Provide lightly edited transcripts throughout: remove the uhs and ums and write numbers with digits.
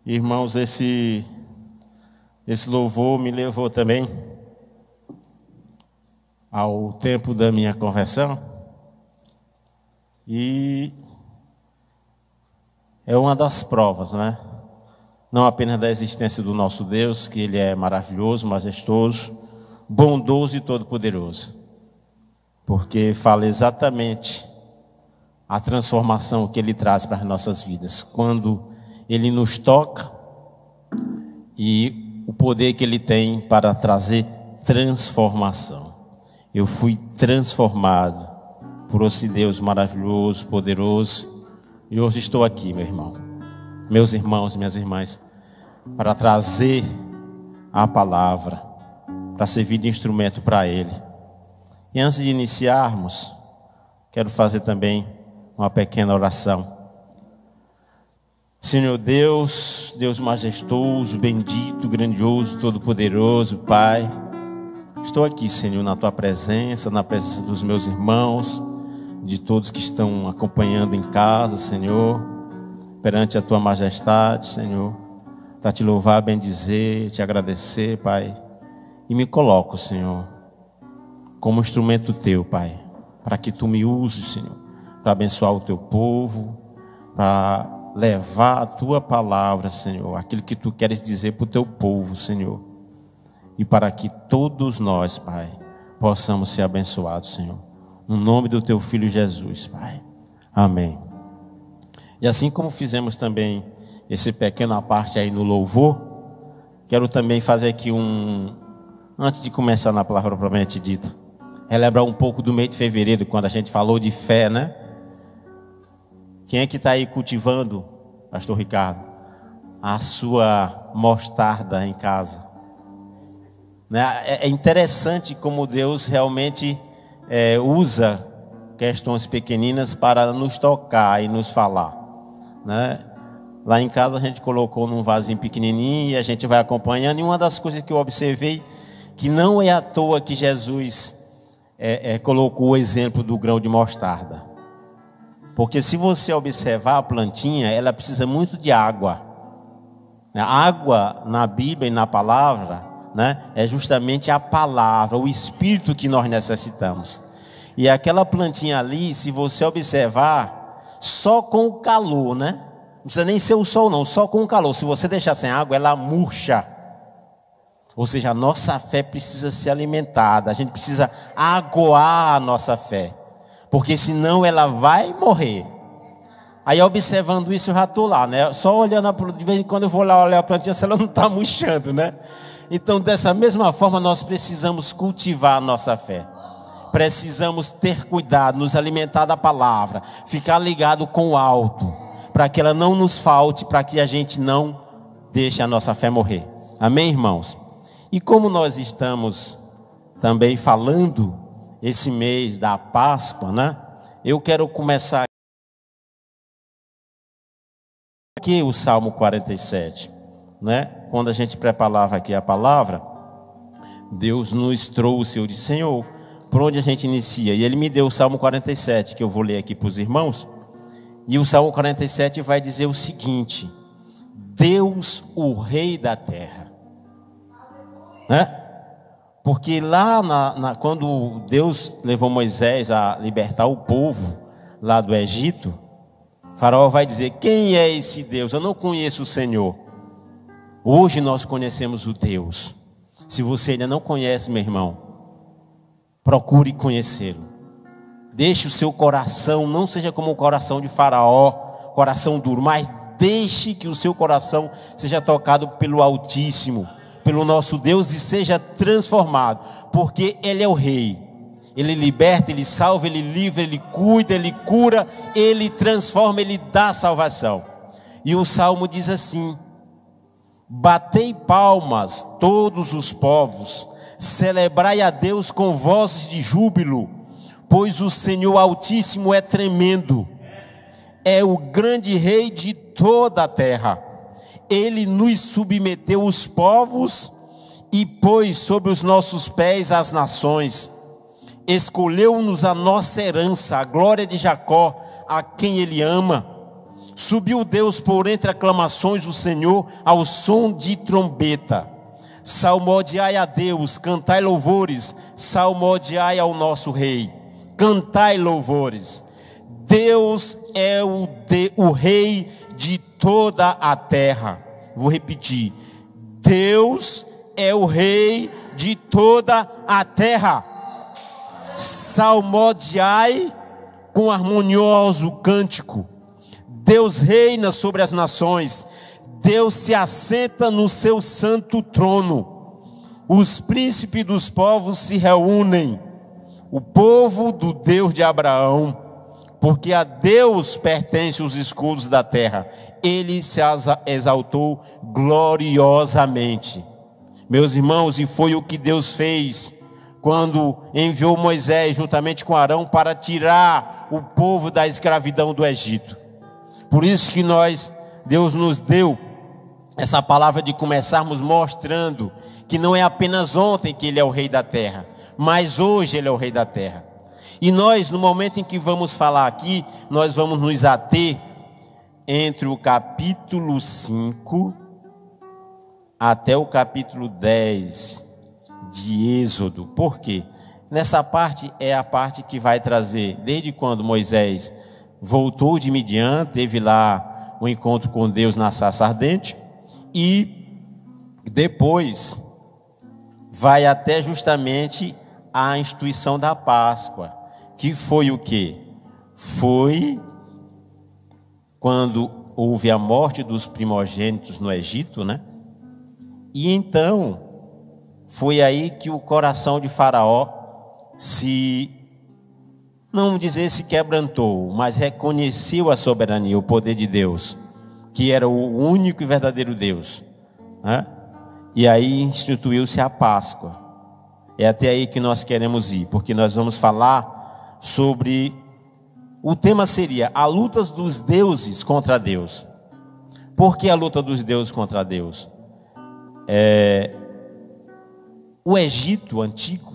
Irmãos, esse louvor me levou também ao tempo da minha conversão, e é uma das provas, né? Não apenas da existência do nosso Deus, que Ele é maravilhoso, majestoso, bondoso e todo-poderoso, porque fala exatamente a transformação que Ele traz para as nossas vidas, quando Ele nos toca, e o poder que Ele tem para trazer transformação. Eu fui transformado por esse Deus maravilhoso, poderoso, e hoje estou aqui, meu irmão, meus irmãos e minhas irmãs, para trazer a palavra, para servir de instrumento para Ele. E antes de iniciarmos, quero fazer também uma pequena oração. Senhor Deus, Deus majestoso, bendito, grandioso, todo-poderoso, Pai, estou aqui, Senhor, na Tua presença, na presença dos meus irmãos, de todos que estão acompanhando em casa, Senhor, perante a Tua majestade, Senhor, para Te louvar, bendizer, Te agradecer, Pai, e me coloco, Senhor, como instrumento Teu, Pai, para que Tu me uses, Senhor, para abençoar o Teu povo, para levar a Tua palavra, Senhor, aquilo que Tu queres dizer para o Teu povo, Senhor, e para que todos nós, Pai, possamos ser abençoados, Senhor, no nome do Teu Filho Jesus, Pai, amém. E assim como fizemos também esse pequena parte aí no louvor, quero também fazer aqui antes de começar na palavra propriamente dita, relembrar um pouco do mês de fevereiro, quando a gente falou de fé, né? Quem é que está aí cultivando, pastor Ricardo, a sua mostarda em casa? Né? É interessante como Deus realmente usa questões pequeninas para nos tocar e nos falar, né? Lá em casa a gente colocou num vasinho pequenininho e a gente vai acompanhando, e uma das coisas que eu observei, que não é à toa que Jesus colocou o exemplo do grão de mostarda. Porque se você observar a plantinha, ela precisa muito de água. A água na Bíblia e na palavra, né, é justamente a palavra, o Espírito que nós necessitamos. E aquela plantinha ali, se você observar, só com o calor, né? Não precisa nem ser o sol não, só com o calor. Se você deixar sem água, ela murcha. Ou seja, a nossa fé precisa ser alimentada. A gente precisa aguar a nossa fé, porque senão ela vai morrer. Aí observando isso eu já estou lá, né? Só olhando, de vez em quando eu vou lá olhar a plantinha, se ela não está murchando, né? Então dessa mesma forma nós precisamos cultivar a nossa fé. Precisamos ter cuidado, nos alimentar da palavra, ficar ligado com o alto, para que ela não nos falte, para que a gente não deixe a nossa fé morrer. Amém, irmãos? E como nós estamos também falando esse mês da Páscoa, né? Eu quero começar aqui o Salmo 47, né? Quando a gente preparava aqui a palavra, Deus nos trouxe, eu disse, Senhor, por onde a gente inicia? E Ele me deu o Salmo 47, que eu vou ler aqui para os irmãos. E o Salmo 47 vai dizer o seguinte: Deus, o Rei da terra, né? Porque lá quando Deus levou Moisés a libertar o povo lá do Egito, Faraó vai dizer, quem é esse Deus? Eu não conheço o Senhor. Hoje nós conhecemos o Deus. Se você ainda não conhece, meu irmão, procure conhecê-lo. Deixe o seu coração, não seja como o coração de Faraó, coração duro, mas deixe que o seu coração seja tocado pelo Altíssimo, pelo nosso Deus, e seja transformado, porque Ele é o Rei. Ele liberta, Ele salva, Ele livra, Ele cuida, Ele cura, Ele transforma, Ele dá salvação. E o Salmo diz assim: batei palmas todos os povos, celebrai a Deus com vozes de júbilo, pois o Senhor Altíssimo é tremendo, é o grande Rei de toda a terra. Ele nos submeteu os povos e pôs sobre os nossos pés as nações. Escolheu-nos a nossa herança, a glória de Jacó, a quem Ele ama. Subiu Deus por entre aclamações do Senhor ao som de trombeta. Salmodiai a Deus, cantai louvores, salmodiai ao nosso Rei. Cantai louvores. Deus é o Rei de toda a terra. Vou repetir. Deus é o Rei de toda a terra. Salmodiai com harmonioso cântico. Deus reina sobre as nações. Deus se assenta no seu santo trono. Os príncipes dos povos se reúnem. O povo do Deus de Abraão, porque a Deus pertencem os escudos da terra. Ele se exaltou gloriosamente. Meus irmãos, e foi o que Deus fez quando enviou Moisés juntamente com Arão para tirar o povo da escravidão do Egito. Por isso que Deus nos deu essa palavra de começarmos mostrando que não é apenas ontem que Ele é o Rei da terra, mas hoje Ele é o Rei da terra. E nós, no momento em que vamos falar aqui, nós vamos nos ater entre o capítulo 5 até o capítulo 10 de Êxodo. Por quê? Nessa parte é a parte que vai trazer, desde quando Moisés voltou de Midian, teve lá um encontro com Deus na sarça ardente, e depois vai até justamente a instituição da Páscoa, que foi o quê? Foi quando houve a morte dos primogênitos no Egito, né? E então foi aí que o coração de Faraó não dizer se quebrantou, mas reconheceu a soberania, o poder de Deus, que era o único e verdadeiro Deus, né? E aí instituiu-se a Páscoa. É até aí que nós queremos ir, porque nós vamos falar sobre, o tema seria a luta dos deuses contra Deus. Por que a luta dos deuses contra Deus? O Egito antigo,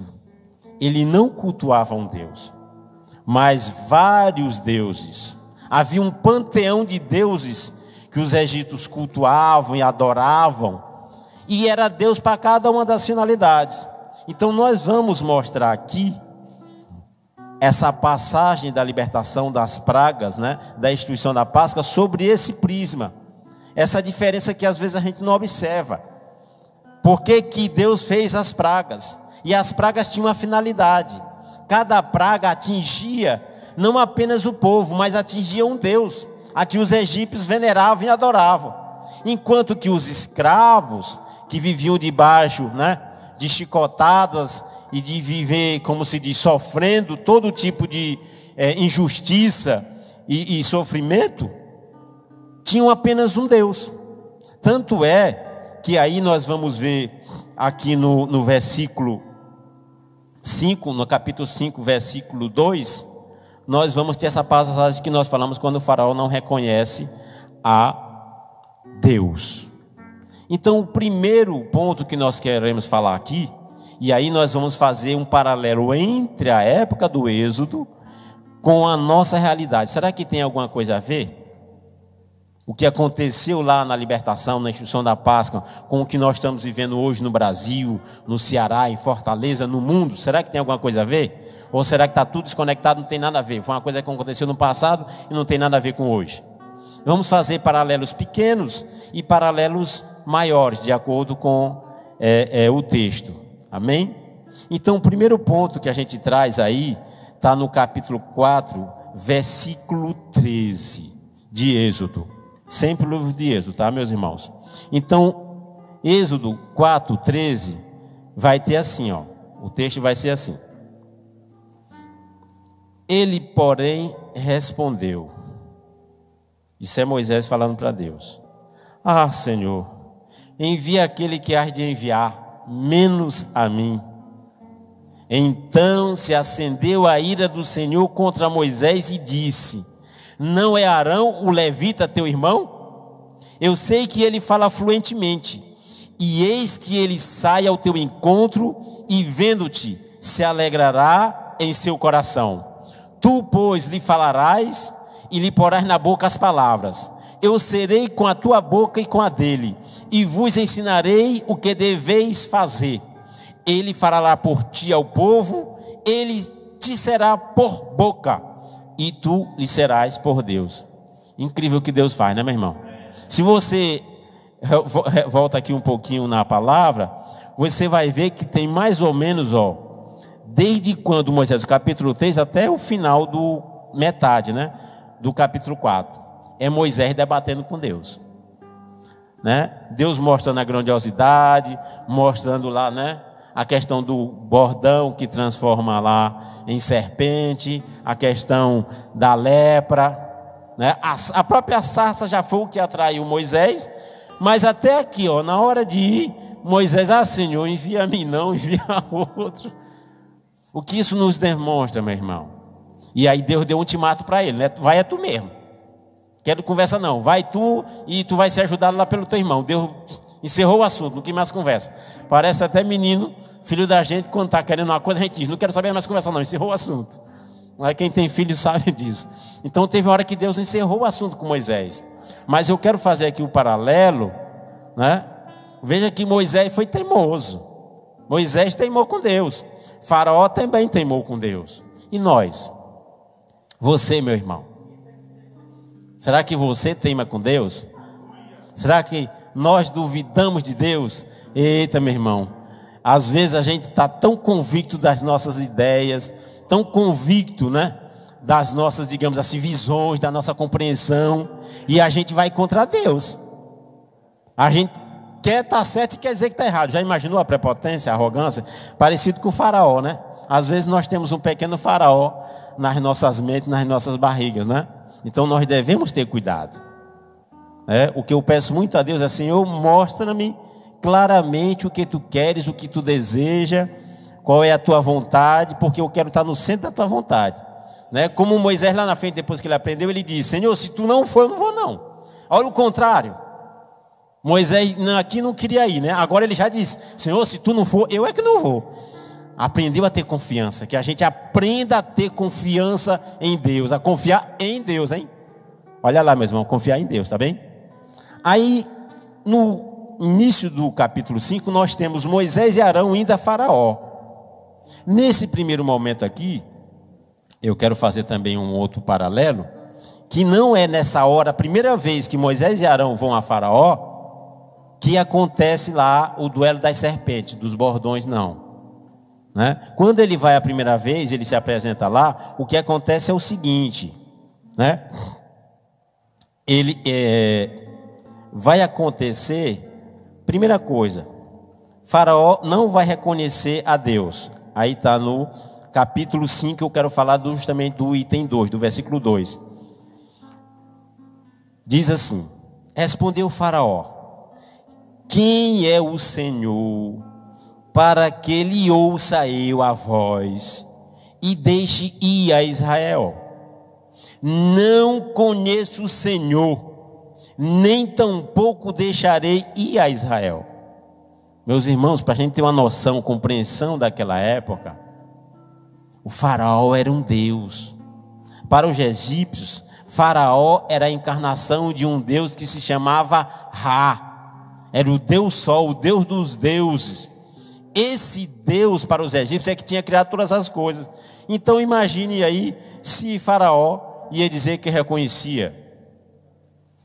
ele não cultuava um Deus, mas vários deuses. Havia um panteão de deuses que os egípcios cultuavam e adoravam, e era Deus para cada uma das finalidades. Então nós vamos mostrar aqui essa passagem da libertação das pragas, né, da instituição da Páscoa, sobre esse prisma, essa diferença que às vezes a gente não observa. Por que que Deus fez as pragas? E as pragas tinham uma finalidade. Cada praga atingia não apenas o povo, mas atingia um Deus, a que os egípcios veneravam e adoravam. Enquanto que os escravos, que viviam debaixo, né, de chicotadas e de viver, como se diz, sofrendo todo tipo de injustiça e sofrimento, tinham apenas um Deus. Tanto é que aí nós vamos ver aqui no versículo 5, no capítulo 5, versículo 2, nós vamos ter essa passagem que nós falamos quando o faraó não reconhece a Deus. Então o primeiro ponto que nós queremos falar aqui, e aí nós vamos fazer um paralelo entre a época do Êxodo com a nossa realidade. Será que tem alguma coisa a ver? O que aconteceu lá na libertação, na instituição da Páscoa, com o que nós estamos vivendo hoje no Brasil, no Ceará, em Fortaleza, no mundo, será que tem alguma coisa a ver? Ou será que está tudo desconectado, não tem nada a ver? Foi uma coisa que aconteceu no passado e não tem nada a ver com hoje. Vamos fazer paralelos pequenos e paralelos maiores, de acordo com o texto. Amém? Então o primeiro ponto que a gente traz aí, está no capítulo 4, versículo 13 de Êxodo. Sempre o livro de Êxodo, tá, meus irmãos? Então, Êxodo 4, 13, vai ter assim, ó. O texto vai ser assim. Ele, porém, respondeu. Isso é Moisés falando para Deus. Ah, Senhor, envia aquele que hás de enviar, menos a mim. Então se acendeu a ira do Senhor contra Moisés e disse: não é Arão, o levita, teu irmão? Eu sei que ele fala fluentemente, e eis que ele sai ao teu encontro, e vendo-te, se alegrará em seu coração. Tu, pois, lhe falarás, e lhe porás na boca as palavras, eu serei com a tua boca e com a dele, e vos ensinarei o que deveis fazer. Ele falará por ti ao povo, ele te será por boca, e tu lhe serás por Deus. Incrível o que Deus faz, né, meu irmão? Se você volta aqui um pouquinho na palavra, você vai ver que tem mais ou menos, desde quando Moisés, o capítulo 3 até o final do metade, né, do capítulo 4, é Moisés debatendo com Deus, né? Deus mostrando a grandiosidade, mostrando lá, né, a questão do bordão que transforma lá em serpente, a questão da lepra, né? A própria sarça já foi o que atraiu Moisés, mas até aqui, na hora de ir, Moisés, Senhor, envia a mim não, envia outro. O que isso nos demonstra, meu irmão? E aí Deus deu um ultimato para ele, né? Vai tu mesmo. Quero conversa não, vai tu e tu vai ser ajudado lá pelo teu irmão. Deus encerrou o assunto, não tem mais conversa. Parece até menino, filho da gente, quando está querendo uma coisa, a gente diz, não quero saber mais conversa não, encerrou o assunto. Quem tem filho sabe disso. Então teve uma hora que Deus encerrou o assunto com Moisés. Mas eu quero fazer aqui um paralelo, né? Veja que Moisés foi teimoso. Moisés teimou com Deus. Faraó também teimou com Deus. E nós? Você, meu irmão, será que você teima com Deus? Será que nós duvidamos de Deus? Eita, meu irmão, às vezes a gente está tão convicto das nossas ideias, tão convicto, né, das nossas, digamos assim, visões, da nossa compreensão, e a gente vai contra Deus. A gente quer estar certo e quer dizer que está errado. Já imaginou a prepotência, a arrogância? Parecido com o faraó, né? Às vezes nós temos um pequeno faraó nas nossas mentes, nas nossas barrigas, né? Então nós devemos ter cuidado. O que eu peço muito a Deus é: Senhor, mostra-me claramente o que tu queres, o que tu deseja, qual é a tua vontade, porque eu quero estar no centro da tua vontade, né? Como Moisés lá na frente, depois que ele aprendeu, ele disse: Senhor, se tu não for, eu não vou não. Olha o contrário, Moisés aqui não queria ir, né? Agora ele já disse: Senhor, se tu não for, eu é que não vou. Aprendeu a ter confiança, que a gente aprenda a ter confiança em Deus, a confiar em Deus, hein? Olha lá, meu irmão, confiar em Deus, tá bem? Aí, no início do capítulo 5, nós temos Moisés e Arão indo a Faraó. Nesse primeiro momento aqui, eu quero fazer também um outro paralelo, que não é nessa hora, a primeira vez que Moisés e Arão vão a Faraó, que acontece lá o duelo das serpentes, dos bordões, não. Né? Quando ele vai a primeira vez, ele se apresenta lá, o que acontece é o seguinte, né? Ele vai acontecer, primeira coisa, Faraó não vai reconhecer a Deus. Aí está no capítulo 5, eu quero falar justamente do item 2, do versículo 2. Diz assim: respondeu Faraó: quem é o Senhor, para que lhe ouça eu a voz e deixe ir a Israel? Não conheço o Senhor, nem tampouco deixarei ir a Israel. Meus irmãos, para a gente ter uma noção, compreensão daquela época, o faraó era um deus. Para os egípcios, Faraó era a encarnação de um deus que se chamava Ra. Era o Deus Sol, o Deus dos deuses. Esse Deus para os egípcios é que tinha criado todas as coisas. Então imagine aí se Faraó ia dizer que reconhecia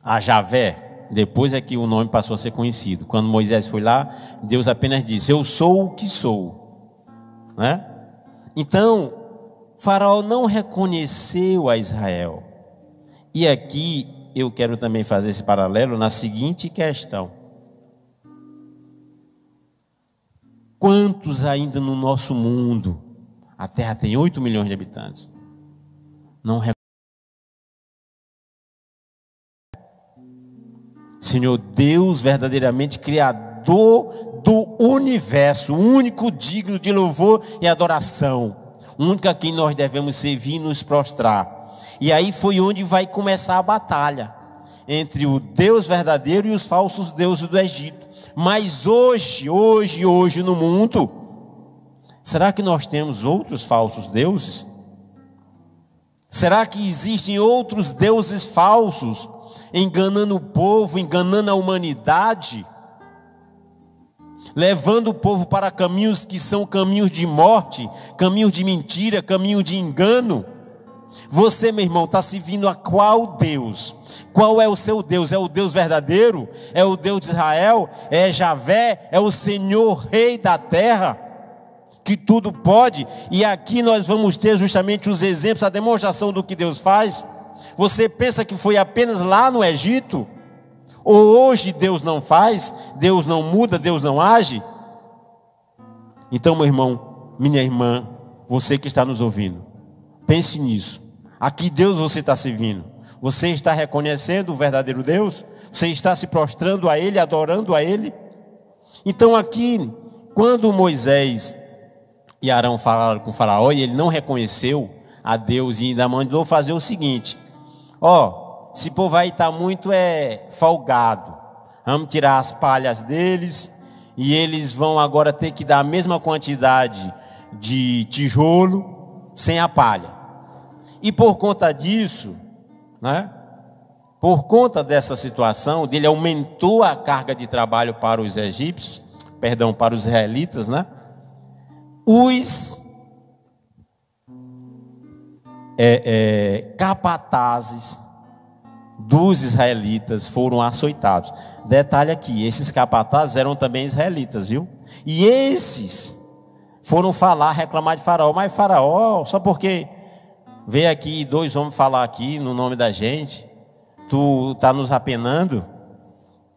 a Javé. Depois é que o nome passou a ser conhecido. Quando Moisés foi lá, Deus apenas disse: eu sou o que sou, né? Então Faraó não reconheceu a Israel. E aqui eu quero também fazer esse paralelo na seguinte questão: quantos ainda no nosso mundo, a Terra tem 8 milhões de habitantes, não reconhecem? Senhor Deus, verdadeiramente Criador do universo, único digno de louvor e adoração, único a quem nós devemos servir e nos prostrar. E aí foi onde vai começar a batalha entre o Deus verdadeiro e os falsos deuses do Egito. Mas hoje no mundo, será que nós temos outros falsos deuses? Será que existem outros deuses falsos enganando o povo, enganando a humanidade, levando o povo para caminhos que são caminhos de morte, caminhos de mentira, caminhos de engano. Você, meu irmão, está servindo a qual Deus? Qual é o seu Deus? É o Deus verdadeiro? É o Deus de Israel? É Javé? É o Senhor Rei da terra, que tudo pode? E aqui nós vamos ter justamente os exemplos, a demonstração do que Deus faz. Você pensa que foi apenas lá no Egito? Ou hoje Deus não faz? Deus não muda? Deus não age? Então, meu irmão, minha irmã, você que está nos ouvindo, pense nisso. A que Deus você está servindo? Você está reconhecendo o verdadeiro Deus? Você está se prostrando a Ele, adorando a Ele? Então aqui, quando Moisés e Arão falaram com Faraó e ele não reconheceu a Deus e ainda mandou fazer o seguinte: esse povo aí está muito folgado, vamos tirar as palhas deles e eles vão agora ter que dar a mesma quantidade de tijolo sem a palha. E por conta disso, por conta dessa situação, ele aumentou a carga de trabalho para os egípcios, para os israelitas, Os capatazes dos israelitas foram açoitados. Detalhe aqui, esses capatazes eram também israelitas, viu? E esses foram reclamar de Faraó. Mas Faraó, só porque veio aqui 2 homens falar aqui no nome da gente, tu está nos apenando?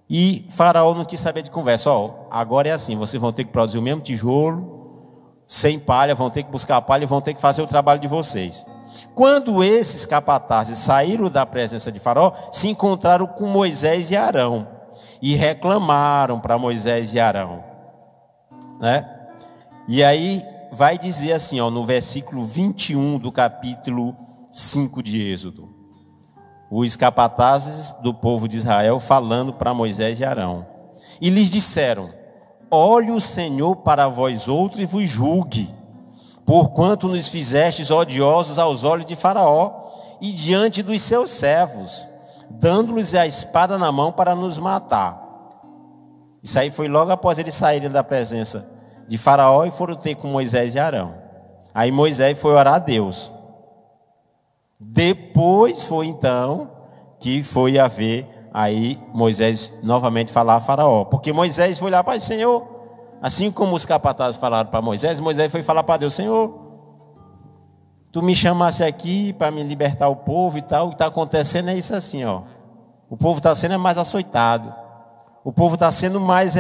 E Faraó não quis saber de conversa. Agora é assim, vocês vão ter que produzir o mesmo tijolo, sem palha, vão ter que buscar a palha e vão ter que fazer o trabalho de vocês. Quando esses capatazes saíram da presença de Faraó, se encontraram com Moisés e Arão e reclamaram para Moisés e Arão, E aí vai dizer assim, no versículo 21 do capítulo 5 de Êxodo, os capatazes do povo de Israel falando para Moisés e Arão, e lhes disseram: olhe o Senhor para vós outros e vos julgue, porquanto nos fizestes odiosos aos olhos de Faraó e diante dos seus servos, dando-lhes a espada na mão para nos matar. Isso aí foi logo após eles saírem da presença de Faraó e foram ter com Moisés e Arão. Aí Moisés foi orar a Deus. Depois foi então que foi haver aí Moisés novamente falar a Faraó, porque Moisés foi lá para o Senhor, assim como os capatazes falaram para Moisés, Moisés foi falar para Deus: Senhor, tu me chamasse aqui para me libertar o povo e tal, o que está acontecendo é isso assim, o povo está sendo mais açoitado, o povo está sendo mais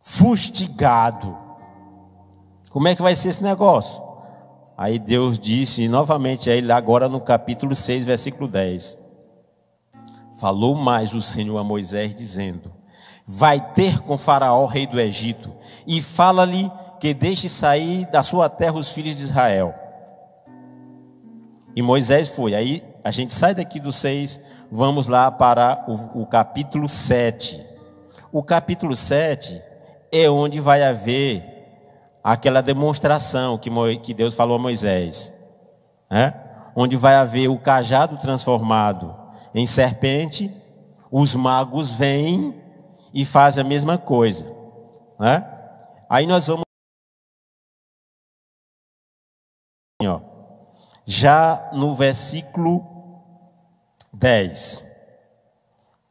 fustigado. Como é que vai ser esse negócio? Aí Deus disse novamente a ele, agora no capítulo 6, versículo 10: falou mais o Senhor a Moisés, dizendo: vai ter com Faraó, rei do Egito, e fala-lhe que deixe sair da sua terra os filhos de Israel. E Moisés foi. Aí a gente sai daqui do 6, vamos lá para o capítulo 7. O capítulo 7 é onde vai haver aquela demonstração que Deus falou a Moisés, onde vai haver o cajado transformado em serpente, os magos vêm e fazem a mesma coisa, Aí nós vamos já no versículo 10,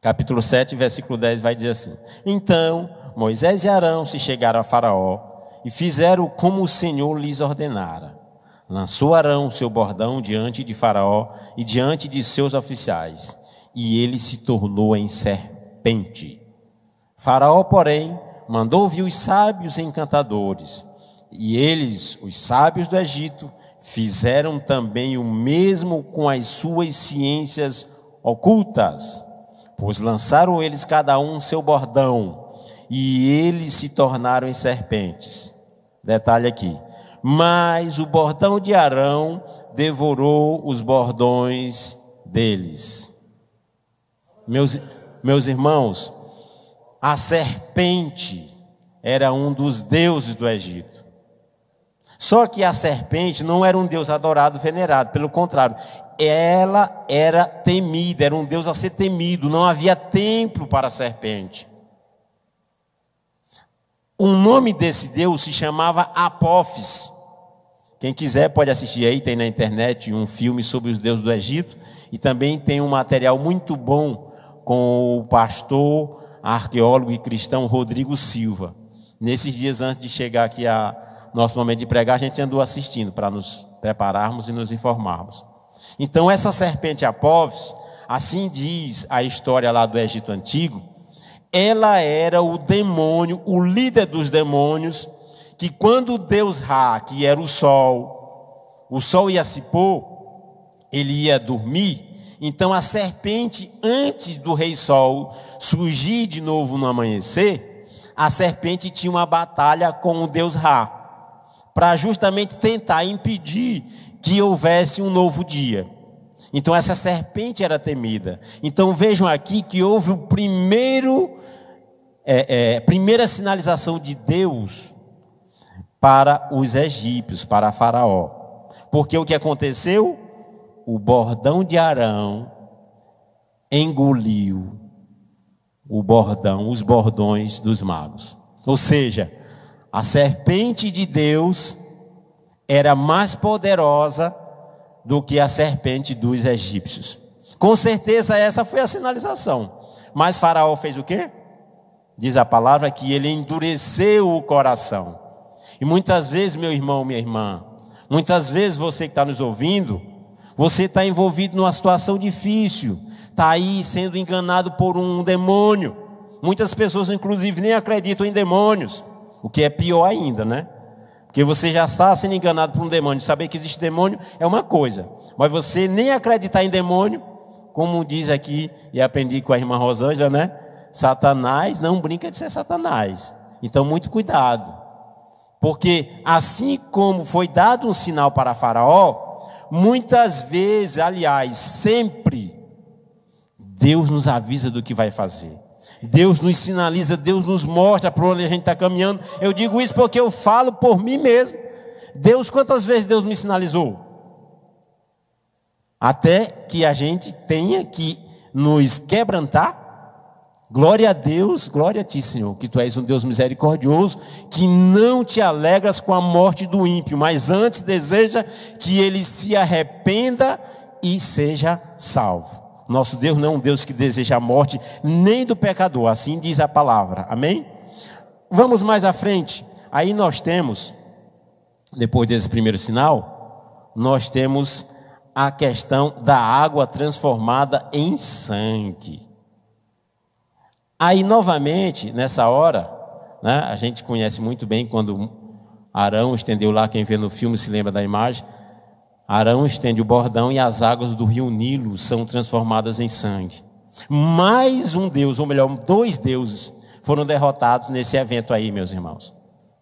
capítulo 7, versículo 10 vai dizer assim: então Moisés e Arão se chegaram a Faraó e fizeram como o Senhor lhes ordenara. Lançou Arão seu bordão diante de Faraó e diante de seus oficiais, e ele se tornou em serpente. Faraó, porém, mandou vir os sábios encantadores, e eles, os sábios do Egito, fizeram também o mesmo com as suas ciências ocultas, pois lançaram eles cada um seu bordão, e eles se tornaram em serpentes. Detalhe aqui: mas o bordão de Arão devorou os bordões deles. Meus irmãos, a serpente era um dos deuses do Egito. Só que a serpente não era um deus adorado, venerado, pelo contrário, ela era temida, era um Deus a ser temido, não havia templo para a serpente. O nome desse Deus se chamava Apófis. Quem quiser pode assistir aí, tem na internet um filme sobre os deuses do Egito, e também tem um material muito bom com o pastor, arqueólogo e cristão Rodrigo Silva. Nesses dias antes de chegar aqui a nosso momento de pregar, a gente andou assistindo para nos prepararmos e nos informarmos. Então essa serpente Apófis, assim diz a história lá do Egito Antigo, ela era o demônio, o líder dos demônios, que quando o Deus Ra, que era o sol ia se pôr, ele ia dormir, então a serpente, antes do rei Sol surgir de novo no amanhecer, a serpente tinha uma batalha com o Deus Ra, para justamente tentar impedir que houvesse um novo dia. Então essa serpente era temida. Então vejam aqui que houve o primeira sinalização de Deus para os egípcios, para Faraó. Porque o que aconteceu? O bordão de Arão engoliu os bordões dos magos. Ou seja, a serpente de Deus era mais poderosa do que a serpente dos egípcios. Com certeza essa foi a sinalização. Mas Faraó fez o quê? Diz a palavra que ele endureceu o coração. E muitas vezes, meu irmão, minha irmã, muitas vezes você que está nos ouvindo, você está envolvido numa situação difícil, está aí sendo enganado por um demônio. Muitas pessoas, inclusive, nem acreditam em demônios, o que é pior ainda, né? Porque você já está sendo enganado por um demônio. Saber que existe demônio é uma coisa, mas você nem acreditar em demônio, como diz aqui, e aprendi com a irmã Rosângela, né? Satanás não brinca de ser Satanás. Então, muito cuidado. Porque assim como foi dado um sinal para Faraó, muitas vezes, aliás, sempre, Deus nos avisa do que vai fazer. Deus nos sinaliza, Deus nos mostra para onde a gente está caminhando. Eu digo isso porque eu falo por mim mesmo. Quantas vezes Deus me sinalizou? Até que a gente tenha que nos quebrantar. Glória a Deus, glória a ti, Senhor, que tu és um Deus misericordioso, que não te alegras com a morte do ímpio, mas antes deseja que ele se arrependa e seja salvo. Nosso Deus não é um Deus que deseja a morte nem do pecador, assim diz a palavra, amém? Vamos mais à frente, aí nós temos, depois desse primeiro sinal, nós temos a questão da água transformada em sangue. Aí novamente, nessa hora, né, a gente conhece muito bem quando Arão estendeu lá, quem vê no filme se lembra da imagem, Arão estende o bordão e as águas do rio Nilo são transformadas em sangue. Mais um Deus, ou melhor, 2 deuses foram derrotados nesse evento aí, meus irmãos.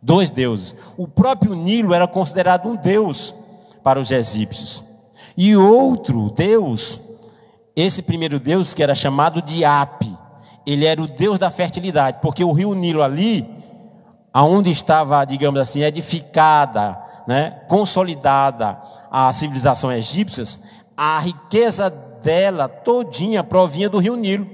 2 deuses. O próprio Nilo era considerado um deus para os egípcios. E outro deus, esse primeiro deus que era chamado de Api, ele era o Deus da fertilidade, porque o rio Nilo ali, aonde estava, digamos assim, edificada, né, consolidada a civilização egípcia, a riqueza dela todinha provinha do rio Nilo,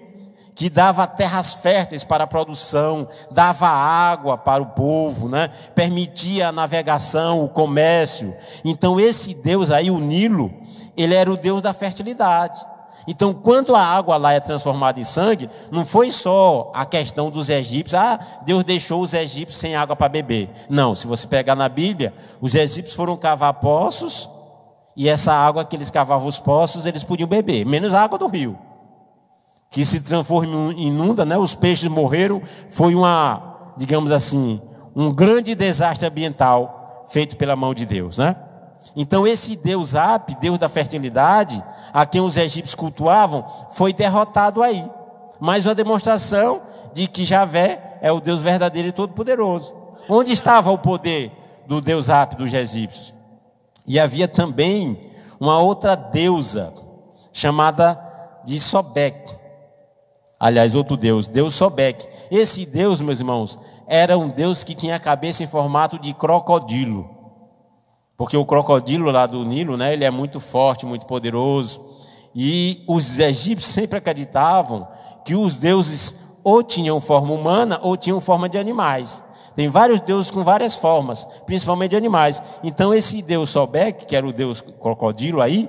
que dava terras férteis para a produção, dava água para o povo, né, permitia a navegação, o comércio. Então esse Deus aí, o Nilo, ele era o Deus da fertilidade. Então, quando a água lá é transformada em sangue, não foi só a questão dos egípcios, Deus deixou os egípcios sem água para beber. Não, se você pegar na Bíblia, os egípcios foram cavar poços, e essa água que eles cavavam os poços, eles podiam beber, menos a água do rio, que se transforma em inunda, né? Os peixes morreram, foi digamos assim, um grande desastre ambiental feito pela mão de Deus, né? Então esse Deus Api, Deus da fertilidade, a quem os egípcios cultuavam, foi derrotado aí. Mais uma demonstração de que Javé é o Deus verdadeiro e todo-poderoso. Onde estava o poder do Deus Api dos egípcios? E havia também uma outra deusa, chamada de Sobeque. Aliás, outro Deus Sobeque. Esse Deus, meus irmãos, era um Deus que tinha a cabeça em formato de crocodilo. Porque o crocodilo lá do Nilo, né, ele é muito forte, muito poderoso. E os egípcios sempre acreditavam que os deuses ou tinham forma humana ou tinham forma de animais. Tem vários deuses com várias formas, principalmente de animais. Então esse deus Sobek, que era o deus crocodilo aí,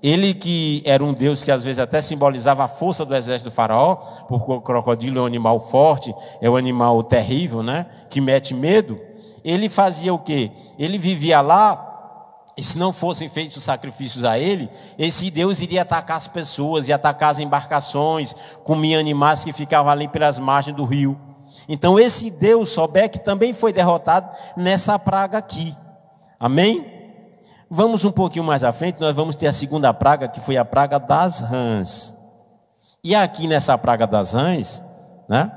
ele que era um deus que às vezes até simbolizava a força do exército do faraó, porque o crocodilo é um animal forte, é um animal terrível, né, que mete medo. Ele fazia o quê? Ele vivia lá, e se não fossem feitos sacrifícios a ele, esse Deus iria atacar as pessoas, ia atacar as embarcações, comia animais que ficavam ali pelas margens do rio. Então esse Deus Sobek também foi derrotado nessa praga aqui. Amém? Vamos um pouquinho mais à frente, nós vamos ter a segunda praga, que foi a praga das rãs. E aqui nessa praga das rãs, né,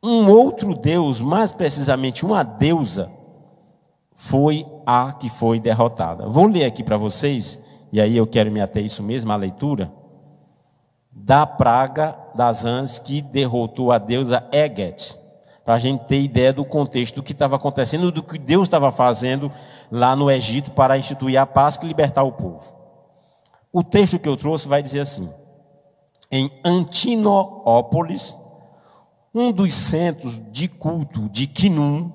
um outro Deus, mais precisamente uma deusa, foi a que foi derrotada. Vou ler aqui para vocês, e aí eu quero me ater a isso mesmo, a leitura, da praga das rãs que derrotou a deusa Eget, para a gente ter ideia do contexto do que estava acontecendo, do que Deus estava fazendo lá no Egito para instituir a Páscoa e libertar o povo. O texto que eu trouxe vai dizer assim: em Antinópolis, um dos centros de culto de Quinum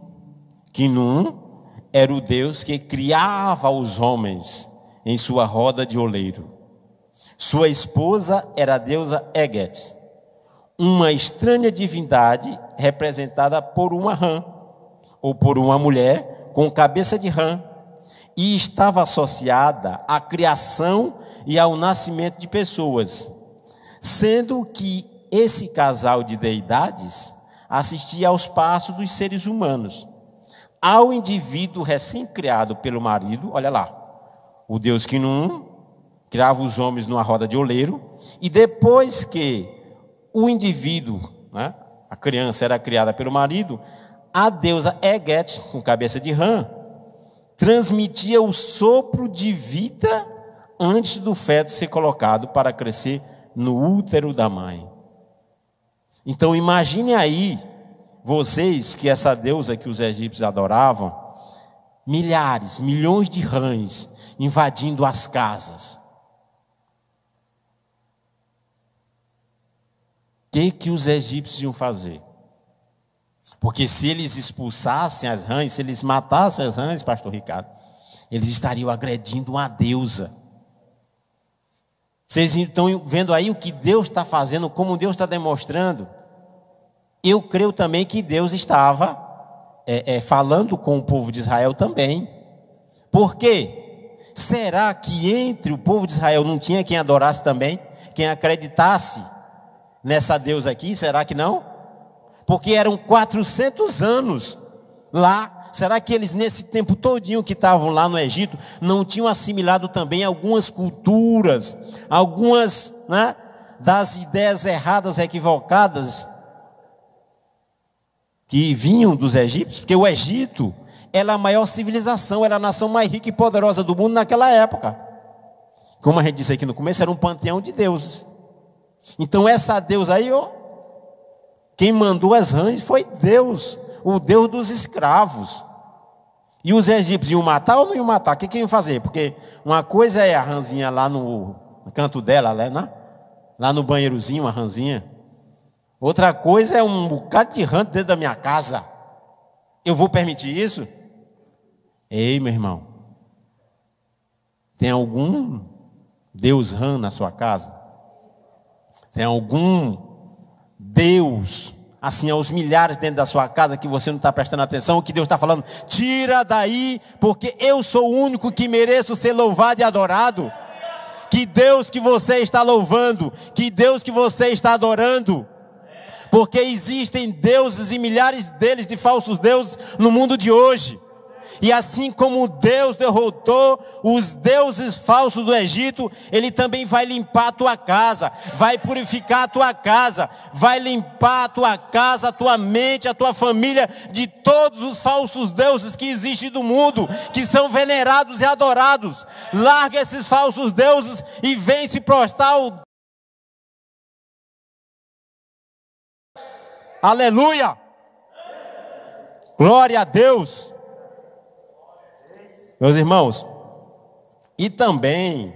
era o Deus que criava os homens em sua roda de oleiro. Sua esposa era a deusa Eget, uma estranha divindade representada por uma rã, ou por uma mulher com cabeça de rã, e estava associada à criação e ao nascimento de pessoas, sendo que esse casal de deidades assistia aos passos dos seres humanos. Ao indivíduo recém-criado pelo marido, olha lá, o Deus Quinum criava os homens numa roda de oleiro, e depois que o indivíduo, né, a criança era criada pelo marido, a deusa Eget, com cabeça de rã, transmitia o sopro de vida antes do feto ser colocado para crescer no útero da mãe. Então imagine aí, vocês, que essa deusa que os egípcios adoravam, milhares, milhões de rãs invadindo as casas. O que os egípcios iam fazer? Porque se eles expulsassem as rãs, se eles matassem as rãs, pastor Ricardo, eles estariam agredindo uma deusa. Vocês estão vendo aí o que Deus está fazendo, como Deus está demonstrando? Eu creio também que Deus estava falando com o povo de Israel também. Por quê? Será que entre o povo de Israel não tinha quem adorasse também? Quem acreditasse nessa deusa aqui? Será que não? Porque eram 400 anos lá. Será que eles nesse tempo todinho que estavam lá no Egito não tinham assimilado também algumas culturas, algumas, né, das ideias erradas, equivocadas que vinham dos egípcios? Porque o Egito era a maior civilização, era a nação mais rica e poderosa do mundo naquela época. Como a gente disse aqui no começo, era um panteão de deuses. Então essa deusa aí, ó, quem mandou as rãs foi Deus, o Deus dos escravos. E os egípcios iam matar ou não iam matar? O que iam fazer? Porque uma coisa é a rãzinha lá no canto dela, né? Lá no banheirozinho, uma rãzinha. Outra coisa é um bocado de rã dentro da minha casa. Eu vou permitir isso? Ei, meu irmão, tem algum Deus rã na sua casa? Tem algum Deus, assim, aos milhares dentro da sua casa que você não está prestando atenção? O que Deus está falando? Tira daí, porque eu sou o único que mereço ser louvado e adorado. Que Deus que você está louvando, que Deus que você está adorando. Porque existem deuses e milhares deles, de falsos deuses, no mundo de hoje. E assim como Deus derrotou os deuses falsos do Egito, Ele também vai limpar a tua casa, vai purificar a tua casa, vai limpar a tua casa, a tua mente, a tua família, de todos os falsos deuses que existem no mundo, que são venerados e adorados. Larga esses falsos deuses e vem se prostrar ao... Aleluia! Glória a Deus! Meus irmãos, e também,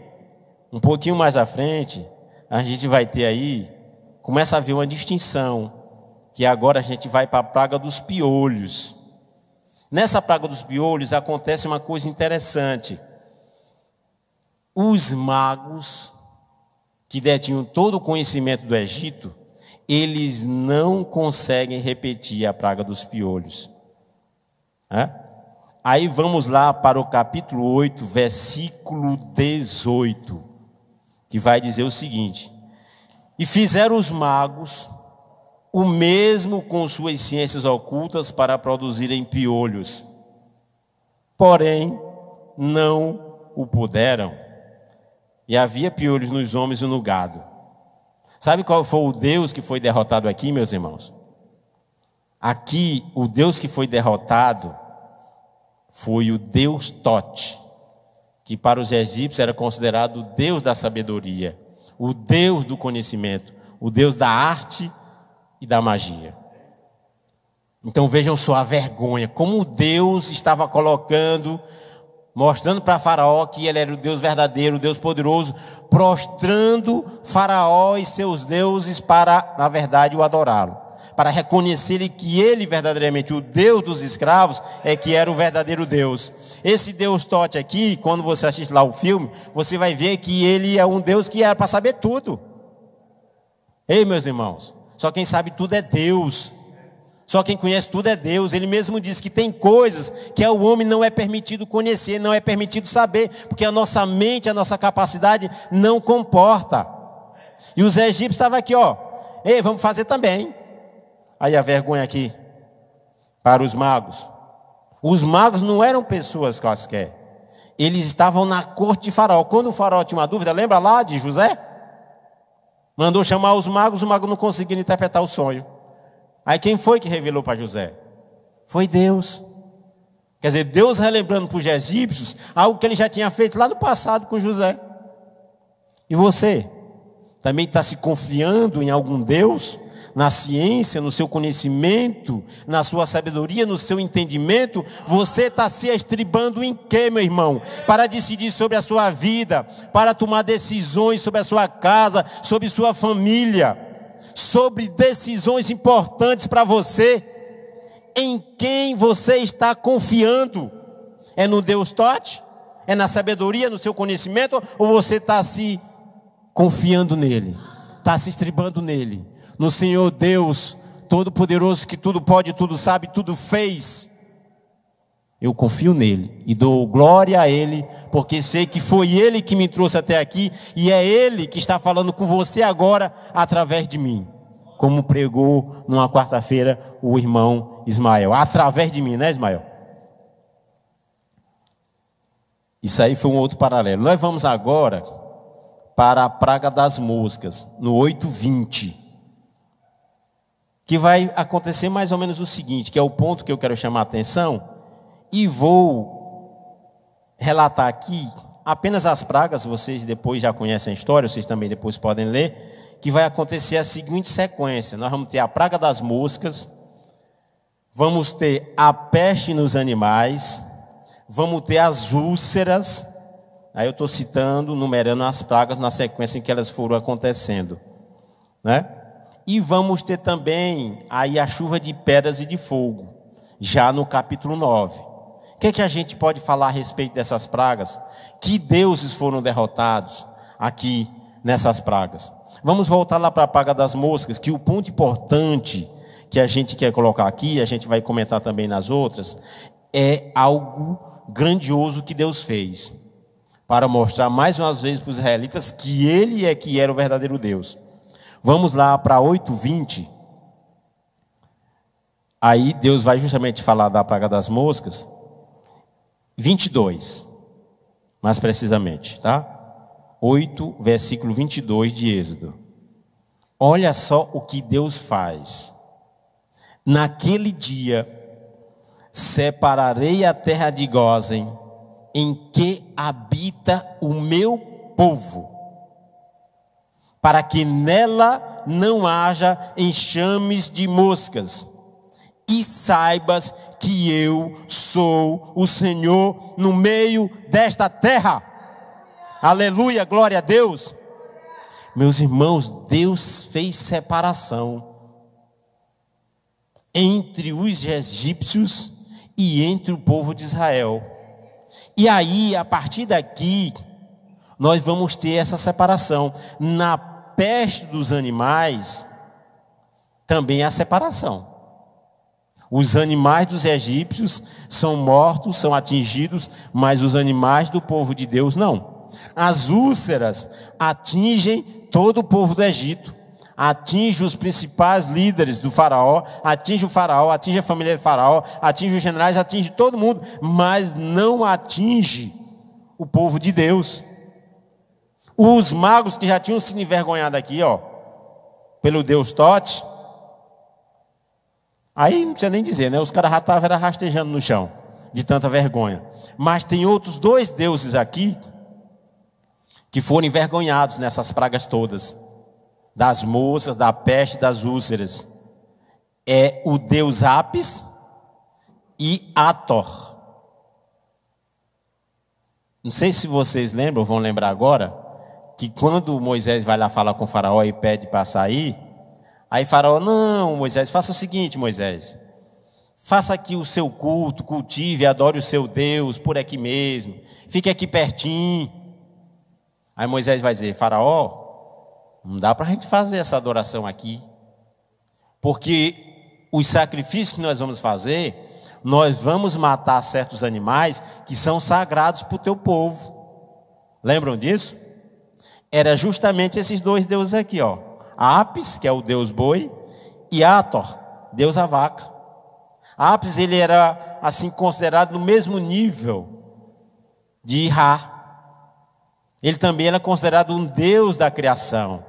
um pouquinho mais à frente, a gente vai ter aí, começa a haver uma distinção, que agora a gente vai para a praga dos piolhos. Nessa praga dos piolhos acontece uma coisa interessante. Os magos, que detinham todo o conhecimento do Egito, eles não conseguem repetir a praga dos piolhos. Aí vamos lá para o capítulo 8, versículo 18, que vai dizer o seguinte: e fizeram os magos o mesmo com suas ciências ocultas para produzirem piolhos, porém não o puderam. E havia piolhos nos homens e no gado. Sabe qual foi o Deus que foi derrotado aqui, meus irmãos? Aqui, o Deus que foi derrotado foi o Deus Tote, que para os egípcios era considerado o Deus da sabedoria, o Deus do conhecimento, o Deus da arte e da magia. Então vejam só a vergonha, como Deus estava colocando, mostrando para Faraó que ele era o Deus verdadeiro, o Deus poderoso, prostrando Faraó e seus deuses para, na verdade, o adorá-lo, para reconhecerem que ele verdadeiramente, o Deus dos escravos, é que era o verdadeiro Deus. Esse Deus Tote aqui, quando você assiste lá o filme, você vai ver que ele é um Deus que era para saber tudo. Ei, meus irmãos, só quem sabe tudo é Deus. Só quem conhece tudo é Deus. Ele mesmo diz que tem coisas que ao homem não é permitido conhecer, não é permitido saber, porque a nossa mente, a nossa capacidade não comporta. E os egípcios estavam aqui, ei, vamos fazer também. Aí a vergonha aqui para os magos. Os magos não eram pessoas quaisquer. Eles estavam na corte de Faraó. Quando o Faraó tinha uma dúvida, lembra lá de José? Mandou chamar os magos não conseguiram interpretar o sonho. Aí quem foi que revelou para José? Foi Deus. Quer dizer, Deus relembrando para os egípcios algo que ele já tinha feito lá no passado com José. E você? Também está se confiando em algum Deus? Na ciência, no seu conhecimento, na sua sabedoria, no seu entendimento? Você está se estribando em quê, meu irmão? Para decidir sobre a sua vida, para tomar decisões sobre a sua casa, sobre sua família, sobre decisões importantes para você. Em quem você está confiando? É no Deus Tote? É na sabedoria, no seu conhecimento? Ou você está se confiando nele? Está se estribando nele? No Senhor Deus Todo-Poderoso, que tudo pode, tudo sabe, tudo fez. Eu confio nele e dou glória a ele, porque sei que foi ele que me trouxe até aqui, e é ele que está falando com você agora através de mim, como pregou numa quarta-feira o irmão Ismael, através de mim, né, Ismael? Isso aí foi um outro paralelo. Nós vamos agora para a praga das moscas, no 8:20, que vai acontecer mais ou menos o seguinte, que é o ponto que eu quero chamar a atenção, e vou relatar aqui apenas as pragas. Vocês depois já conhecem a história, vocês também depois podem ler, que vai acontecer a seguinte sequência: nós vamos ter a praga das moscas, vamos ter a peste nos animais, vamos ter as úlceras. Aí eu estou citando, numerando as pragas na sequência em que elas foram acontecendo, né? E vamos ter também aí a chuva de pedras e de fogo, já no capítulo 9. O que é que a gente pode falar a respeito dessas pragas? Que deuses foram derrotados aqui nessas pragas? Vamos voltar lá para a praga das moscas, que o ponto importante que a gente quer colocar aqui, a gente vai comentar também nas outras, é algo grandioso que Deus fez, para mostrar mais uma vez para os israelitas que ele é que era o verdadeiro Deus. Vamos lá para 8:20. Aí Deus vai justamente falar da praga das moscas. 22, mais precisamente, tá? 8, versículo 22 de Êxodo. Olha só o que Deus faz. Naquele dia separarei a terra de Gósen, em que habita o meu povo, para que nela não haja enxames de moscas, e saibas que eu sou o Senhor no meio desta terra. Aleluia, glória a Deus. Meus irmãos, Deus fez separação entre os egípcios e entre o povo de Israel. E aí, a partir daqui, nós vamos ter essa separação. Na peste dos animais, também há separação. Os animais dos egípcios são mortos, são atingidos, mas os animais do povo de Deus não. As úlceras atingem todo o povo do Egito, atinge os principais líderes do faraó, atinge o faraó, atinge a família do faraó, atinge os generais, atinge todo mundo, mas não atinge o povo de Deus. Os magos que já tinham sido envergonhados aqui, pelo deus Tote, aí não precisa nem dizer, né? Os caras já estavam rastejando no chão, de tanta vergonha. Mas tem outros 2 deuses aqui, que foram envergonhados nessas pragas todas, das moças, da peste, das úlceras. É o deus Apis e Ator. Não sei se vocês lembram, vão lembrar agora, que quando Moisés vai lá falar com o faraó e pede para sair, aí faraó, não, Moisés, faça o seguinte, Moisés, faça aqui o seu culto, cultive, adore o seu Deus por aqui mesmo, fique aqui pertinho. Aí Moisés vai dizer, faraó, não dá para a gente fazer essa adoração aqui, porque os sacrifícios que nós vamos fazer, nós vamos matar certos animais que são sagrados para o teu povo. Lembram disso? Era justamente esses 2 deuses aqui, Apis, que é o deus boi, e Ator, deus a vaca. Apis, ele era assim considerado no mesmo nível de Ra. Ele também era considerado um deus da criação,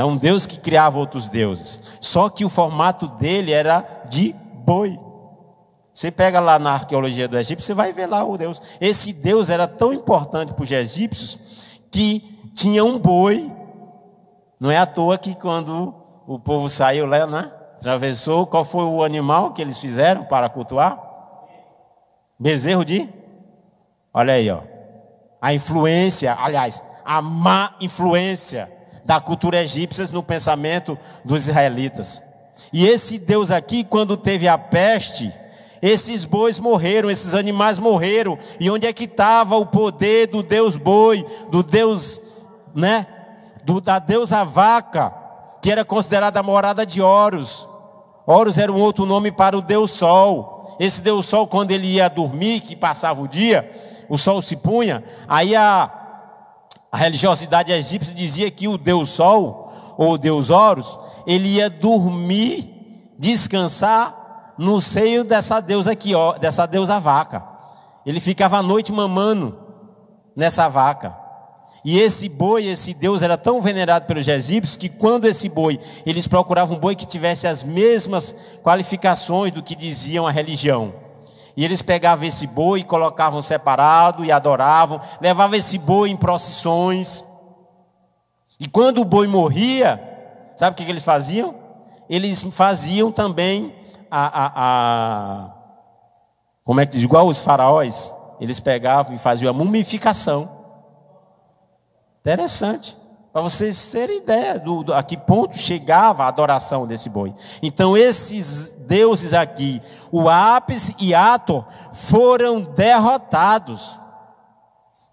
um deus que criava outros deuses. Só que o formato dele era de boi. Você pega lá na arqueologia do Egito, você vai ver lá o deus. Esse deus era tão importante para os egípcios que tinha um boi. Não é à toa que quando o povo saiu lá, né, atravessou, qual foi o animal que eles fizeram para cultuar? Bezerro de? Olha aí, a influência, aliás, a má influência da cultura egípcia no pensamento dos israelitas. E esse Deus aqui, quando teve a peste, esses bois morreram, esses animais morreram. E onde é que estava o poder do Deus boi, do Deus, né, da deusa vaca, que era considerada a morada de Horus? Horus era um outro nome para o Deus Sol. Esse Deus Sol, quando ele ia dormir, que passava o dia, o sol se punha, aí a religiosidade egípcia dizia que o Deus Sol, ou o Deus Horus, ele ia dormir, descansar no seio dessa deusa aqui, dessa deusa vaca. Ele ficava à noite mamando nessa vaca. E esse boi, esse Deus era tão venerado pelos egípcios que quando esse boi, eles procuravam um boi que tivesse as mesmas qualificações do que diziam a religião. E eles pegavam esse boi e colocavam separado e adoravam, levavam esse boi em procissões. E quando o boi morria, sabe o que eles faziam? Eles faziam também como é que diz? Igual os faraós, eles pegavam e faziam a mumificação. Interessante, para vocês terem ideia a que ponto chegava a adoração desse boi. Então esses deuses aqui, o Apis e Ator, foram derrotados.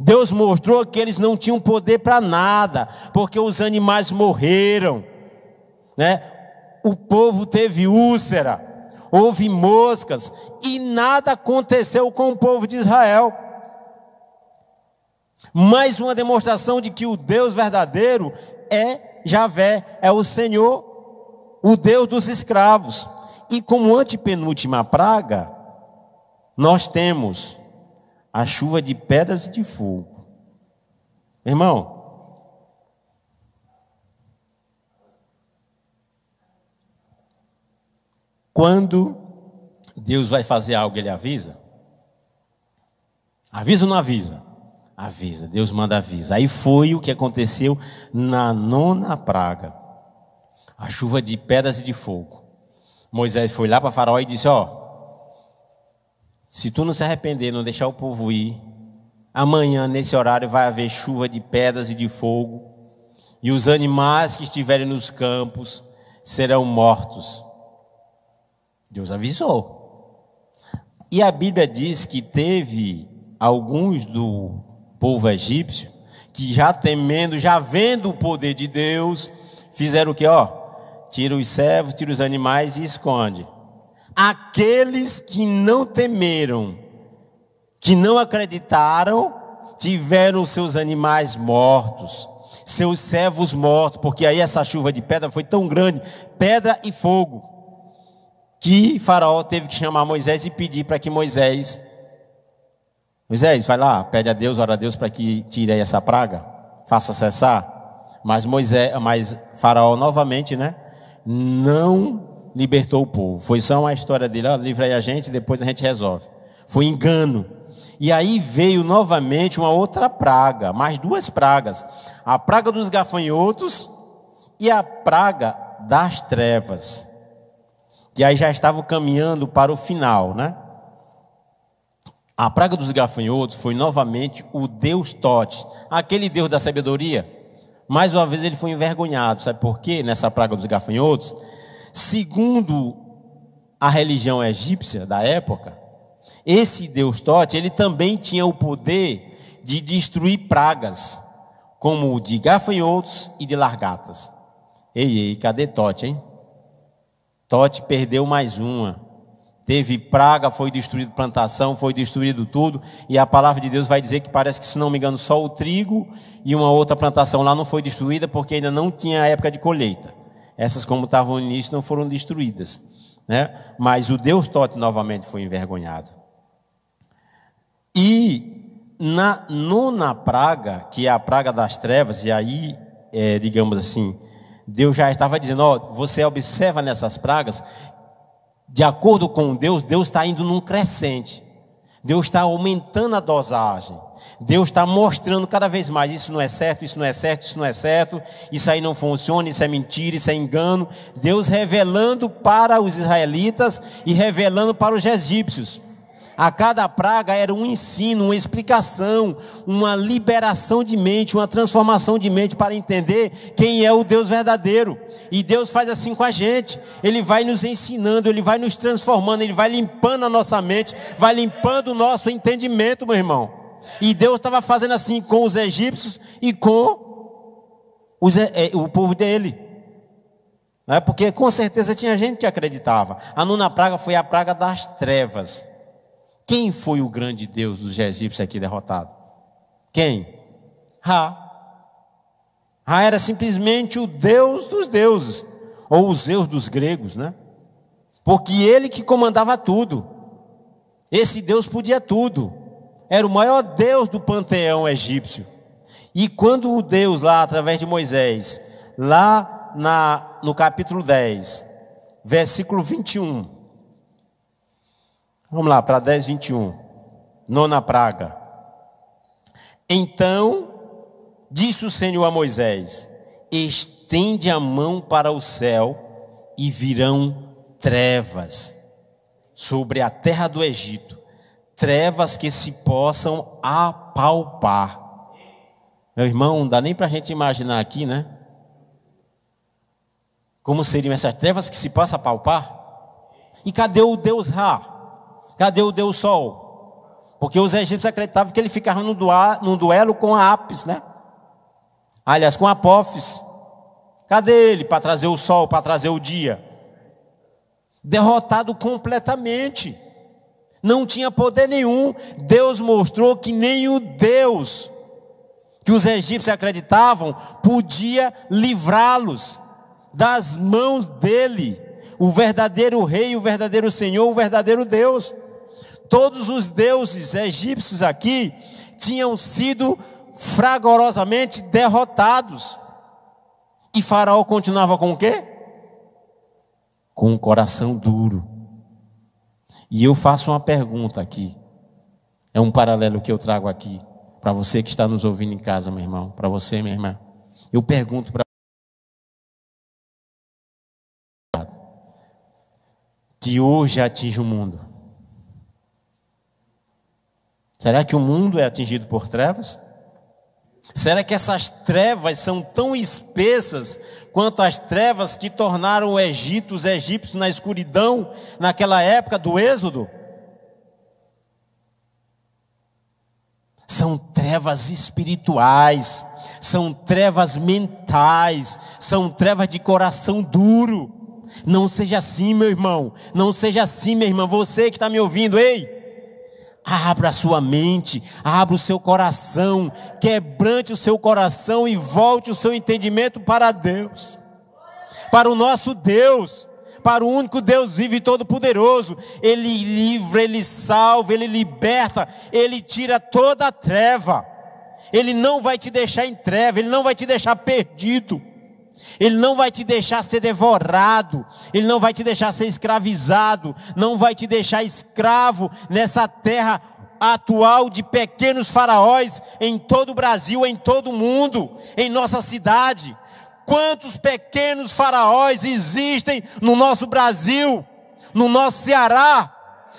Deus mostrou que eles não tinham poder para nada, porque os animais morreram, né? O povo teve úlcera, houve moscas, e nada aconteceu com o povo de Israel. Mais uma demonstração de que o Deus verdadeiro é Javé, é o Senhor, o Deus dos escravos. E como antepenúltima praga, nós temos a chuva de pedras e de fogo. Irmão, quando Deus vai fazer algo, Ele avisa? Avisa ou não avisa? Avisa, Deus manda avisa. Aí foi o que aconteceu na 9ª praga, a chuva de pedras e de fogo. Moisés foi lá para Faraó e disse: se tu não se arrepender, não deixar o povo ir, amanhã nesse horário vai haver chuva de pedras e de fogo, e os animais que estiverem nos campos serão mortos. Deus avisou. E a Bíblia diz que teve alguns do povo egípcio que, já temendo, já vendo o poder de Deus, fizeram o que? Tira os servos, tira os animais e esconde. Aqueles que não temeram, que não acreditaram, tiveram seus animais mortos, seus servos mortos, porque aí essa chuva de pedra foi tão grande, pedra e fogo, que Faraó teve que chamar Moisés e pedir para que Moisés, vai lá, pede a Deus, ora a Deus para que tire aí essa praga, faça cessar. Mas Faraó novamente, não libertou o povo. Foi só uma história dele, livra aí a gente, depois a gente resolve. Foi engano. E aí veio novamente uma outra praga, mais duas pragas: a praga dos gafanhotos e a praga das trevas, que aí já estavam caminhando para o final, A praga dos gafanhotos foi novamente o deus Tote, aquele deus da sabedoria. Mais uma vez ele foi envergonhado. Sabe por quê? Nessa praga dos gafanhotos, segundo a religião egípcia da época, esse deus Tote, ele também tinha o poder de destruir pragas, como o de gafanhotos e de largatas. Ei, cadê Tote, hein? Tote perdeu mais uma. Teve praga, foi destruído plantação, foi destruído tudo. E a palavra de Deus vai dizer que parece que, se não me engano, só o trigo e uma outra plantação lá não foi destruída, porque ainda não tinha a época de colheita. Essas, como estavam no início, não foram destruídas, Mas o deus Tote novamente foi envergonhado. E na nona praga, que é a praga das trevas, e aí, digamos assim, Deus já estava dizendo: você observa nessas pragas, de acordo com Deus, Deus está indo num crescente. Deus está aumentando a dosagem. Deus está mostrando cada vez mais: isso não é certo, isso não é certo, isso não é certo, isso aí não funciona, isso é mentira, isso é engano. Deus revelando para os israelitas e revelando para os egípcios. A cada praga era um ensino, uma explicação, uma liberação de mente, uma transformação de mente para entender quem é o Deus verdadeiro. E Deus faz assim com a gente. Ele vai nos ensinando, Ele vai nos transformando, Ele vai limpando a nossa mente, vai limpando o nosso entendimento, meu irmão. E Deus estava fazendo assim com os egípcios e com o povo dele. Porque com certeza tinha gente que acreditava. A nona praga foi a praga das trevas. Quem foi o grande Deus dos egípcios aqui derrotado? Quem? Ra. Ra era simplesmente o Deus dos deuses, ou o Zeus dos gregos, Porque ele que comandava tudo. Esse Deus podia tudo. Era o maior Deus do panteão egípcio. E quando o Deus lá, através de Moisés, lá no capítulo 10, versículo 21, vamos lá para 10, 21, nona praga. Então disse o Senhor a Moisés: estende a mão para o céu e virão trevas sobre a terra do Egito, trevas que se possam apalpar. Meu irmão, não dá nem para a gente imaginar aqui, como seriam essas trevas que se possam apalpar? E cadê o Deus Ra? Cadê o Deus Sol? Porque os egípcios acreditavam que ele ficava num duelo com a Apis, Aliás, com Apófis. Cadê ele para trazer o sol, para trazer o dia? Derrotado completamente. Não tinha poder nenhum. Deus mostrou que nem o Deus que os egípcios acreditavam podia livrá-los das mãos dele, o verdadeiro rei, o verdadeiro Senhor, o verdadeiro Deus. Todos os deuses egípcios aqui tinham sido fragorosamente derrotados. E Faraó continuava com o quê? Com um coração duro. E eu faço uma pergunta aqui. É um paralelo que eu trago aqui para você que está nos ouvindo em casa, meu irmão, para você, minha irmã. Eu pergunto para que hoje atinge o mundo. Será que o mundo é atingido por trevas? Será que essas trevas são tão espessas quanto as trevas que tornaram o Egito, os egípcios na escuridão naquela época do Êxodo? São trevas espirituais, são trevas mentais, são trevas de coração duro. Não seja assim, meu irmão, não seja assim, minha irmã. Você que está me ouvindo, ei, abra a sua mente, abra o seu coração, quebrante o seu coração e volte o seu entendimento para Deus, para o nosso Deus, para o único Deus vivo e todo-poderoso. Ele livra, Ele salva, Ele liberta, Ele tira toda a treva. Ele não vai te deixar em treva, Ele não vai te deixar perdido, Ele não vai te deixar ser devorado, Ele não vai te deixar ser escravizado, não vai te deixar escravo nessa terra atual de pequenos faraós em todo o Brasil, em todo o mundo, em nossa cidade. Quantos pequenos faraós existem no nosso Brasil, no nosso Ceará,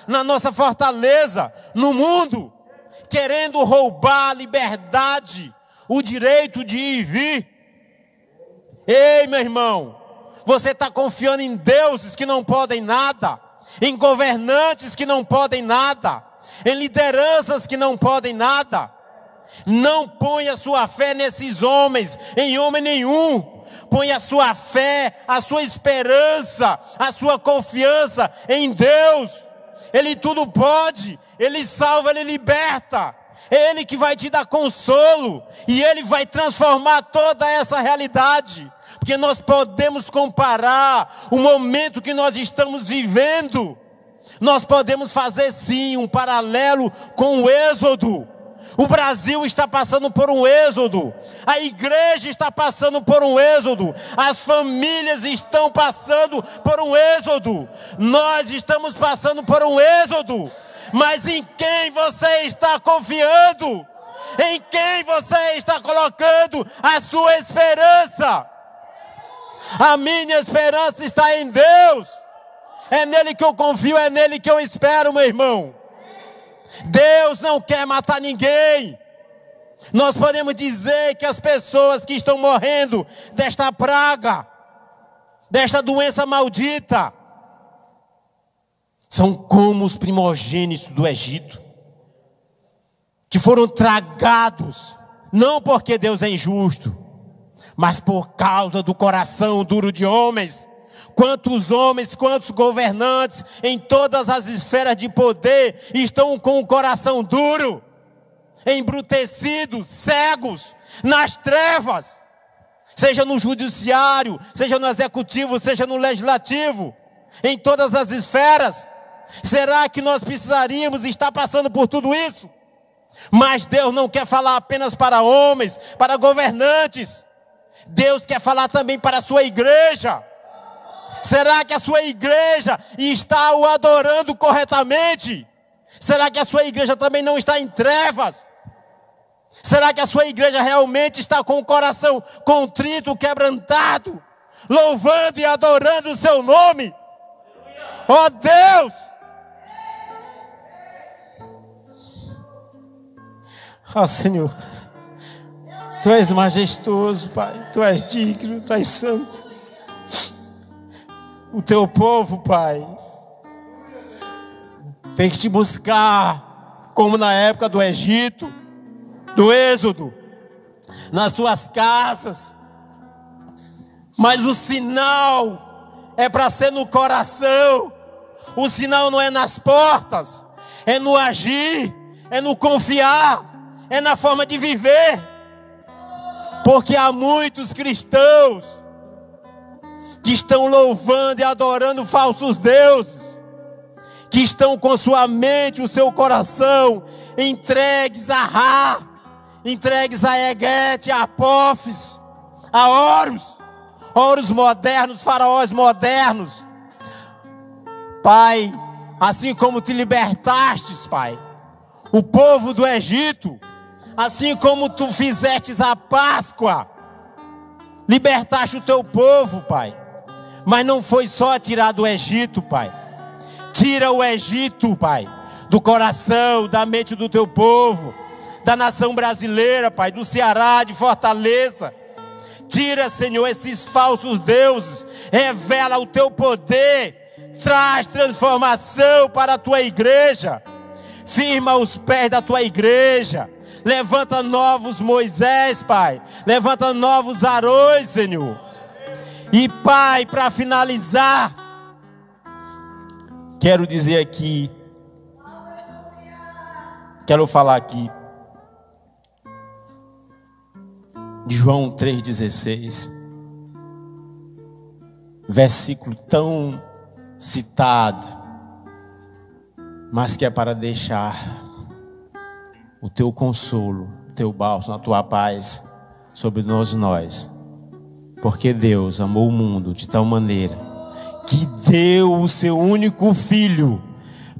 na nossa Fortaleza, no mundo, querendo roubar a liberdade, o direito de ir e vir. Ei, meu irmão, você está confiando em deuses que não podem nada, em governantes que não podem nada, em lideranças que não podem nada. Não ponha sua fé nesses homens, em homem nenhum. Põe a sua fé, a sua esperança, a sua confiança em Deus. Ele tudo pode, Ele salva, Ele liberta. É Ele que vai te dar consolo e Ele vai transformar toda essa realidade. Porque nós podemos comparar o momento que nós estamos vivendo. Nós podemos fazer sim um paralelo com o Êxodo. O Brasil está passando por um êxodo, a igreja está passando por um êxodo, as famílias estão passando por um êxodo, nós estamos passando por um êxodo. Mas em quem você está confiando? Em quem você está colocando a sua esperança? A minha esperança está em Deus, é nele que eu confio, é nele que eu espero, meu irmão. Deus não quer matar ninguém. Nós podemos dizer que as pessoas que estão morrendo desta praga, desta doença maldita, são como os primogênitos do Egito, que foram tragados, não porque Deus é injusto, mas por causa do coração duro de homens. Quantos homens, quantos governantes em todas as esferas de poder estão com o coração duro, embrutecidos, cegos, nas trevas, seja no judiciário, seja no executivo, seja no legislativo, em todas as esferas. Será que nós precisaríamos estar passando por tudo isso? Mas Deus não quer falar apenas para homens, para governantes. Deus quer falar também para a sua igreja. Será que a sua igreja está o adorando corretamente? Será que a sua igreja também não está em trevas? Será que a sua igreja realmente está com o coração contrito, quebrantado, louvando e adorando o seu nome? Oh Deus! Ah, Senhor, Tu és majestoso, Pai, Tu és digno, Tu és santo. O Teu povo, Pai, tem que Te buscar, como na época do Egito, do Êxodo, nas suas casas. Mas o sinal é para ser no coração. O sinal não é nas portas, é no agir, é no confiar, é na forma de viver. Porque há muitos cristãos que estão louvando e adorando falsos deuses, que estão com sua mente, o seu coração entregues a Ra, entregues a Eguete, a Apófis, a Horus modernos, faraós modernos. Pai, assim como Te libertastes, Pai, o povo do Egito, assim como Tu fizestes a Páscoa, libertaste o Teu povo, Pai. Mas não foi só tirar do Egito, Pai. Tira o Egito, Pai, do coração, da mente do teu povo, da nação brasileira, Pai, do Ceará, de Fortaleza. Tira, Senhor, esses falsos deuses, revela o teu poder, traz transformação para a tua igreja, firma os pés da tua igreja, levanta novos Moisés, Pai, levanta novos Arões, Senhor. E Pai, para finalizar, quero dizer aqui, quero falar aqui de João 3,16, versículo tão citado, mas que é para deixar o teu consolo, o teu bálsamo, a tua paz sobre nós. Porque Deus amou o mundo de tal maneira que deu o seu único Filho,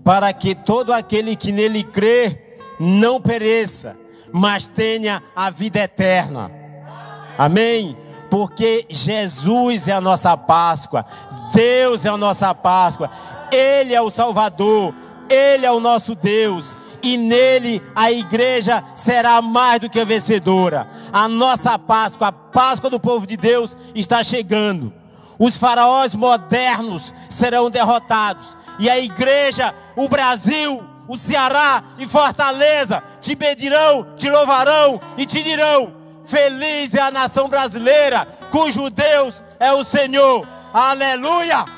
para que todo aquele que nele crê não pereça, mas tenha a vida eterna. Amém? Porque Jesus é a nossa Páscoa, Deus é a nossa Páscoa, Ele é o Salvador, Ele é o nosso Deus, e nele a igreja será mais do que vencedora. A nossa Páscoa, a Páscoa do povo de Deus está chegando. Os faraós modernos serão derrotados, e a igreja, o Brasil, o Ceará e Fortaleza te pedirão, te louvarão e te dirão: feliz é a nação brasileira, cujo Deus é o Senhor. Aleluia!